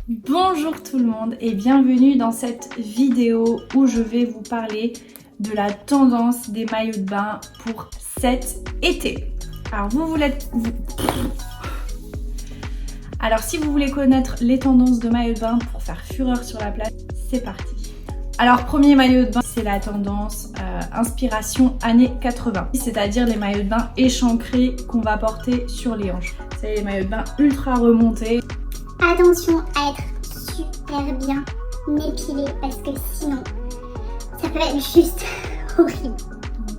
Bonjour tout le monde et bienvenue dans cette vidéo où je vais vous parler de la tendance des maillots de bain pour cet été. Alors si vous voulez connaître les tendances de maillots de bain pour faire fureur sur la plage, c'est parti. Alors premier maillot de bain, c'est la tendance inspiration années 80, c'est-à-dire les maillots de bain échancrés qu'on va porter sur les hanches. C'est les maillots de bain ultra remontés. Attention à être super bien épilé parce que sinon ça peut être juste horrible.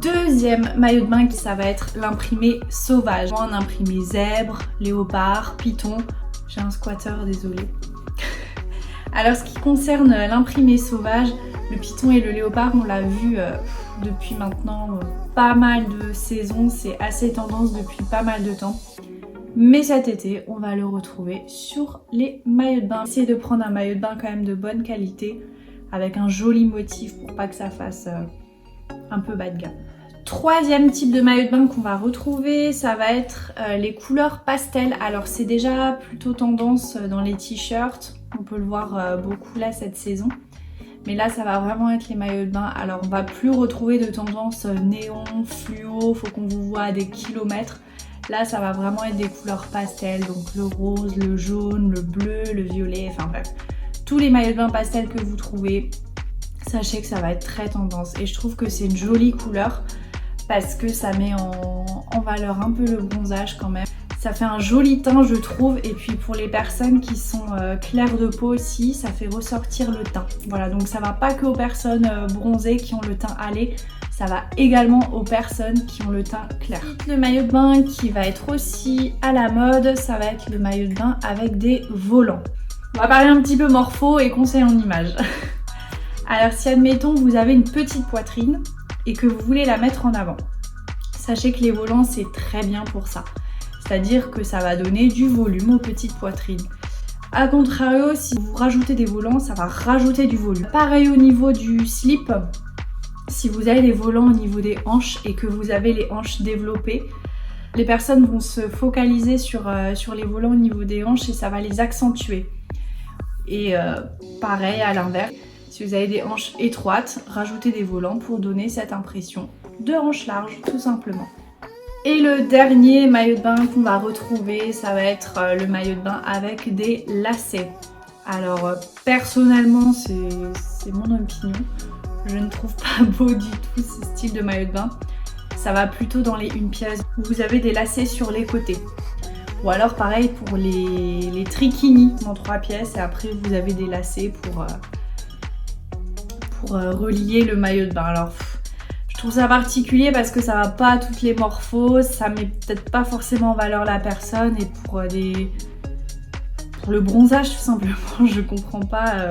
Deuxième maillot de bain, ça va être l'imprimé sauvage. Un imprimé zèbre, léopard, python. J'ai un squatter, désolé. Alors ce qui concerne l'imprimé sauvage, le python et le léopard, on l'a vu depuis maintenant pas mal de saisons. C'est assez tendance depuis pas mal de temps. Mais cet été, on va le retrouver sur les maillots de bain. Essayez de prendre un maillot de bain quand même de bonne qualité, avec un joli motif pour pas que ça fasse un peu bas de gamme. Troisième type de maillot de bain qu'on va retrouver, ça va être les couleurs pastel. Alors c'est déjà plutôt tendance dans les t-shirts, on peut le voir beaucoup là cette saison. Mais là ça va vraiment être les maillots de bain. Alors on va plus retrouver de tendance néon, fluo, faut qu'on vous voit à des kilomètres. Là ça va vraiment être des couleurs pastel, donc le rose, le jaune, le bleu, le violet, enfin bref. Tous les maillots de bain pastel que vous trouvez, sachez que ça va être très tendance. Et je trouve que c'est une jolie couleur parce que ça met en valeur un peu le bronzage quand même. Ça fait un joli teint je trouve, et puis pour les personnes qui sont claires de peau aussi, ça fait ressortir le teint. Voilà, donc ça va pas que aux personnes bronzées qui ont le teint hâlé, ça va également aux personnes qui ont le teint clair. Le maillot de bain qui va être aussi à la mode, ça va être le maillot de bain avec des volants. On va parler un petit peu morpho et conseil en image. Alors si admettons vous avez une petite poitrine et que vous voulez la mettre en avant, sachez que les volants c'est très bien pour ça. C'est-à-dire que ça va donner du volume aux petites poitrines. A contrario, si vous rajoutez des volants, ça va rajouter du volume. Pareil au niveau du slip, si vous avez des volants au niveau des hanches et que vous avez les hanches développées, les personnes vont se focaliser sur les volants au niveau des hanches et ça va les accentuer. Et pareil à l'inverse, si vous avez des hanches étroites, rajoutez des volants pour donner cette impression de hanches larges, tout simplement. Et le dernier maillot de bain qu'on va retrouver, ça va être le maillot de bain avec des lacets. Alors personnellement, c'est mon opinion. Je ne trouve pas beau du tout ce style de maillot de bain. Ça va plutôt dans les une pièce où vous avez des lacets sur les côtés. Ou alors pareil pour les trikinis en 3 pièces et après vous avez des lacets pour relier le maillot de bain. Alors je trouve ça particulier parce que ça va pas à toutes les morphos, ça met peut-être pas forcément en valeur la personne et pour le bronzage tout simplement, je comprends pas,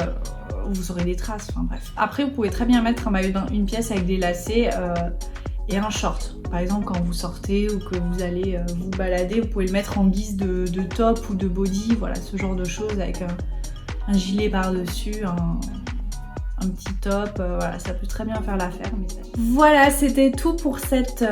vous aurez des traces, enfin bref. Après vous pouvez très bien mettre un maillot de bain une pièce avec des lacets et un short. Par exemple quand vous sortez ou que vous allez vous balader, vous pouvez le mettre en guise de top ou de body, voilà ce genre de choses avec un gilet par-dessus, un petit top, voilà, ça peut très bien faire l'affaire. Voilà, c'était tout pour cette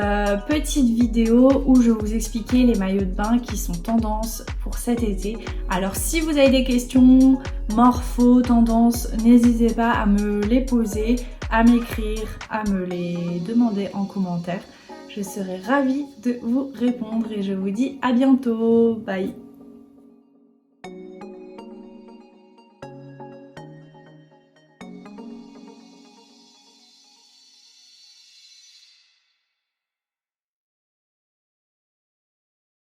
petite vidéo où je vous expliquais les maillots de bain qui sont tendance pour cet été. Alors si vous avez des questions, morpho, tendance, n'hésitez pas à me les poser, à m'écrire, à me les demander en commentaire. Je serai ravie de vous répondre et je vous dis à bientôt, bye!